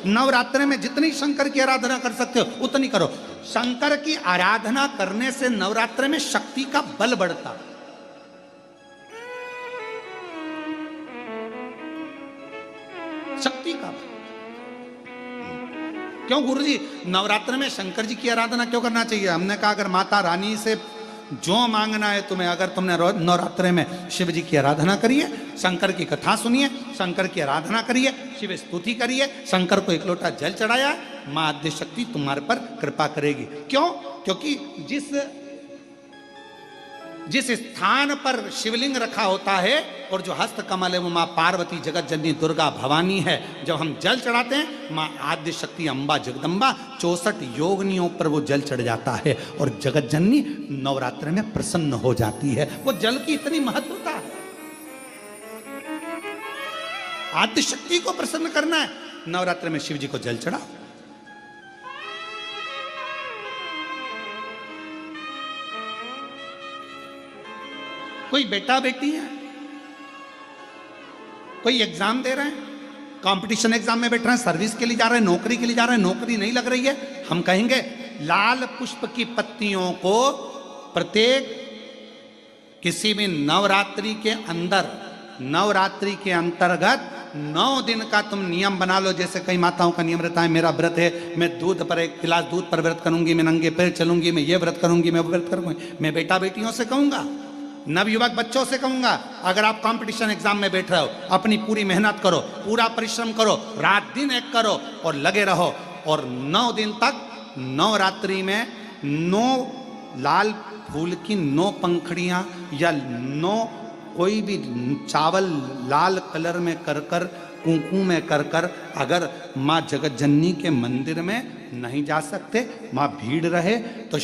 नवरात्रि में जितनी शंकर की आराधना कर सकते हो उतनी करो। शंकर की आराधना करने से नवरात्रि में शक्ति का बल बढ़ता। शक्ति का बल। क्यों गुरुजी नवरात्र में शंकर जी की आराधना क्यों करना चाहिए? हमने कहा अगर माता रानी से जो मांगना है तुम्हें, अगर तुमने नवरात्रे में शिव जी की आराधना करिए, शंकर की कथा सुनिए, शंकर की आराधना करिए, शिव स्तुति करिए, शंकर को एक लोटा जल चढ़ाया, मां आद्य शक्ति तुम्हारे पर कृपा करेगी। क्यों? क्योंकि जिस स्थान पर शिवलिंग रखा होता है और जो हस्त कमल है वो मां पार्वती जगत जननी दुर्गा भवानी है। जब हम जल चढ़ाते हैं मां आद्य शक्ति अम्बा जगदम्बा 64 योगिनियों पर वो जल चढ़ जाता है और जगत जननी नवरात्र में प्रसन्न हो जाती है। वो जल की इतनी महत्वता है। आद्य शक्ति को प्रसन्न करना है, नवरात्र में शिव जी को जल चढ़ाओ। कोई बेटा बेटी है, कोई एग्जाम दे रहे हैं, कंपटीशन एग्जाम में बैठ रहे हैं, सर्विस के लिए जा रहे हैं, नौकरी के लिए जा रहे हैं, नौकरी नहीं लग रही है, हम कहेंगे लाल पुष्प की पत्तियों को प्रत्येक किसी भी नवरात्रि के अंदर, नवरात्रि के अंतर्गत 9 दिन का तुम नियम बना लो। जैसे कई माताओं का नियम रहता है, मेरा व्रत है, मैं दूध पर, एक गिलास दूध पर व्रत करूंगी, मैं नंगे पैर चलूंगी, मैं ये व्रत करूंगी, मैं वो व्रत करूंगी। मैं बेटा बेटियों से कहूंगा, नवयुवक बच्चों से कहूंगा, अगर आप कंपटीशन एग्जाम में बैठ रहे हो, अपनी पूरी मेहनत करो, पूरा परिश्रम करो, रात दिन एक करो और लगे रहो। और 9 दिन तक नवरात्रि में 9 लाल फूल की 9 पंखड़ियां या 9 कोई भी चावल लाल कलर में कर कर, कुंकू में कर कर, अगर माँ जगत जननी के मंदिर में नहीं जा सकते, माँ भीड़ रहे तो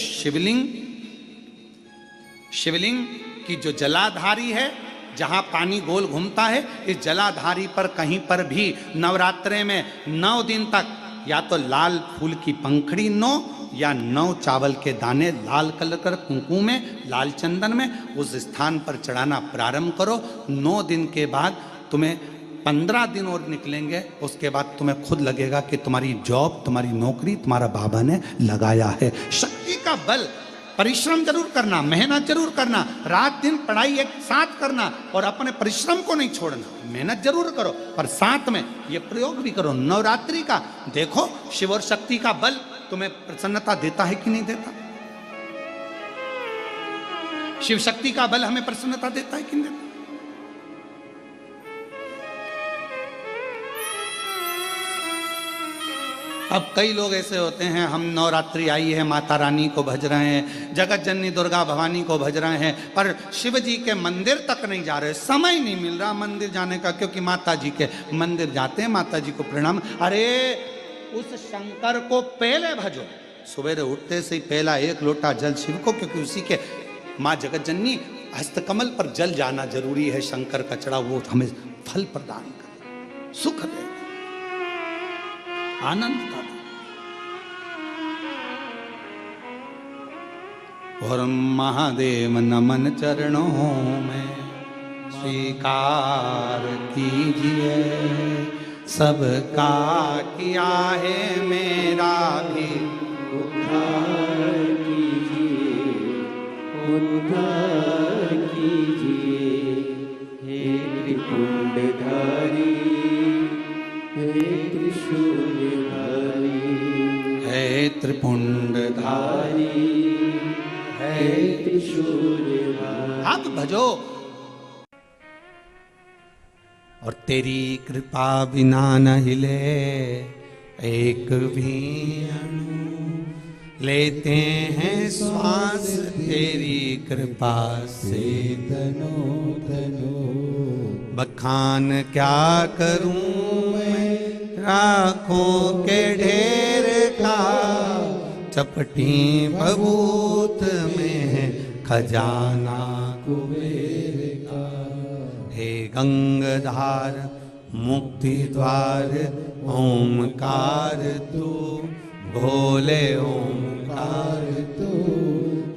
शिवलिंग की जो जलाधारी है, जहां पानी गोल घूमता है, इस जलाधारी पर कहीं पर भी नवरात्रे में 9 दिन तक या तो लाल फूल की पंखड़ी 9 या 9 चावल के दाने लाल कलर कर कुंकू में, लाल चंदन में उस स्थान पर चढ़ाना प्रारंभ करो। 9 दिन के बाद तुम्हें 15 दिन और निकलेंगे, उसके बाद तुम्हें खुद लगेगा कि तुम्हारी जॉब, तुम्हारी नौकरी तुम्हारा बाबा ने लगाया है। शक्ति का बल। परिश्रम जरूर करना, मेहनत जरूर करना, रात दिन पढ़ाई एक साथ करना और अपने परिश्रम को नहीं छोड़ना। मेहनत जरूर करो पर साथ में ये प्रयोग भी करो नवरात्रि का। देखो शिव और शक्ति का बल तुम्हें प्रसन्नता देता है कि नहीं देता? शिव शक्ति का बल हमें प्रसन्नता देता है कि नहीं देता? अब कई लोग ऐसे होते हैं, हम नवरात्रि आई है, माता रानी को भज रहे हैं, जगत जननी दुर्गा भवानी को भज रहे हैं, पर शिव जी के मंदिर तक नहीं जा रहे, समय नहीं मिल रहा मंदिर जाने का, क्योंकि माता जी के मंदिर जाते हैं, माता जी को प्रणाम। अरे उस शंकर को पहले भजो, सवेरे उठते से ही पहला 1 लोटा जल शिव को, क्योंकि उसी के माँ जगत जननी हस्तकमल पर जल जाना जरूरी है। शंकर का चढ़ा वो हमें फल प्रदान करे, सुख दे, आनंद का। और महादेव नमन चरणों में स्वीकार कीजिए, सबका किया है मेरा भी उद्धार कीजिए, उद्धार कीजिए। हे त्रिपुंडधारी, हे त्रिशूलधारी, हे त्रिपुंडधारी, हे त्रिशूलधारी। आप भजो। और तेरी कृपा बिना न हिले एक भी अणु, लेते हैं श्वास तेरी कृपा से तनो तनो। बखान क्या करूं मैं राखों के ढेर का, चपटी बबूत में खजाना कुबेर का। हे गंगाधार मुक्ति द्वार ओमकार तू, भोले ओमकार तू।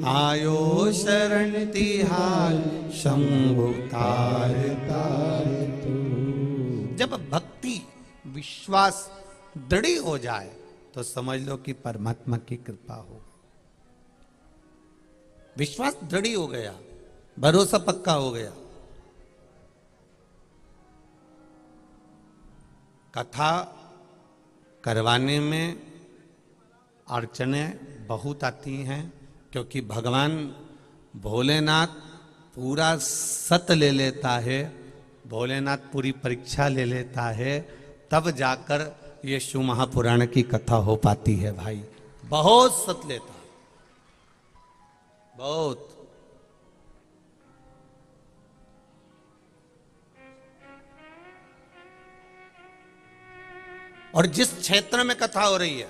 आयो शरण तिहार शंभु तार तार तू। जब भक्ति, विश्वास दृढ़ हो जाए तो समझ लो कि परमात्मा की कृपा हो। विश्वास दृढ़ हो गया, भरोसा पक्का हो गया। कथा करवाने में अड़चने बहुत आती हैं, क्योंकि भगवान भोलेनाथ पूरा सत ले लेता है, भोलेनाथ पूरी परीक्षा ले लेता है, तब जाकर ये शिव महापुराण की कथा हो पाती है भाई। बहुत सत लेता है, बहुत। और जिस क्षेत्र में कथा हो रही है,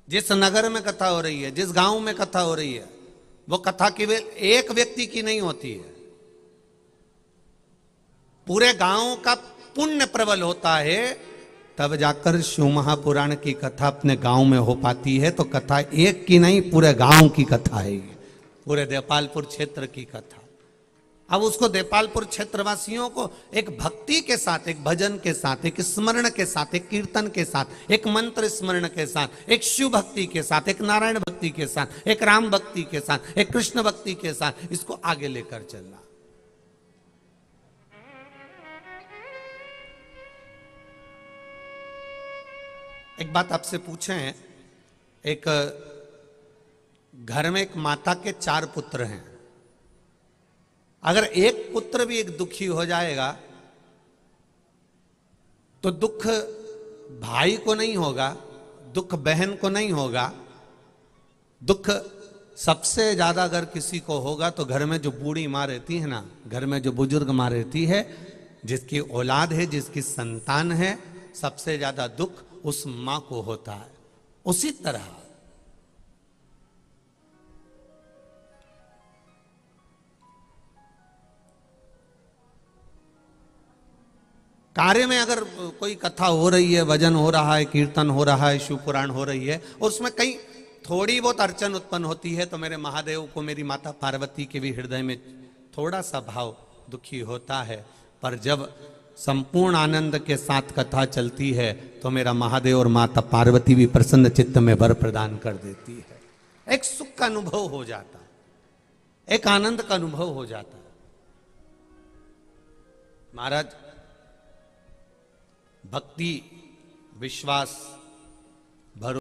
जिस नगर में कथा हो रही है, जिस गांव में कथा हो रही है, वो कथा केवल एक व्यक्ति की नहीं होती है, पूरे गांव का पुण्य प्रबल होता है, तब जाकर शिव महापुराण की कथा अपने गांव में हो पाती है। तो कथा एक की नहीं, पूरे गांव की कथा है, पूरे देपालपुर क्षेत्र की कथा। अब उसको देपालपुर क्षेत्रवासियों को एक भक्ति के साथ, एक भजन के साथ, एक स्मरण के साथ, एक कीर्तन के साथ, एक मंत्र स्मरण के साथ, एक शिव भक्ति के साथ, एक नारायण भक्ति के साथ, एक राम भक्ति के साथ, एक कृष्ण भक्ति के साथ इसको आगे लेकर चलना। एक बात आपसे पूछें, एक घर में एक माता के 4 पुत्र हैं, अगर एक पुत्र भी एक दुखी हो जाएगा तो दुख भाई को नहीं होगा, दुख बहन को नहीं होगा, दुख सबसे ज्यादा अगर किसी को होगा तो घर में जो बूढ़ी माँ रहती है ना, घर में जो बुजुर्ग माँ रहती है, जिसकी औलाद है, जिसकी संतान है, सबसे ज्यादा दुख उस माँ को होता है। उसी तरह कार्य में अगर कोई कथा हो रही है, भजन हो रहा है, कीर्तन हो रहा है, शिव पुराण हो रही है, और उसमें कहीं थोड़ी बहुत अड़चन उत्पन्न होती है, तो मेरे महादेव को मेरी माता पार्वती के भी हृदय में थोड़ा सा भाव दुखी होता है। पर जब संपूर्ण आनंद के साथ कथा चलती है तो मेरा महादेव और माता पार्वती भी प्रसन्न चित्त में वर प्रदान कर देती है। एक सुख का अनुभव हो जाता है, एक आनंद का अनुभव हो जाता है। महाराज, भक्ति, विश्वास, भरोसा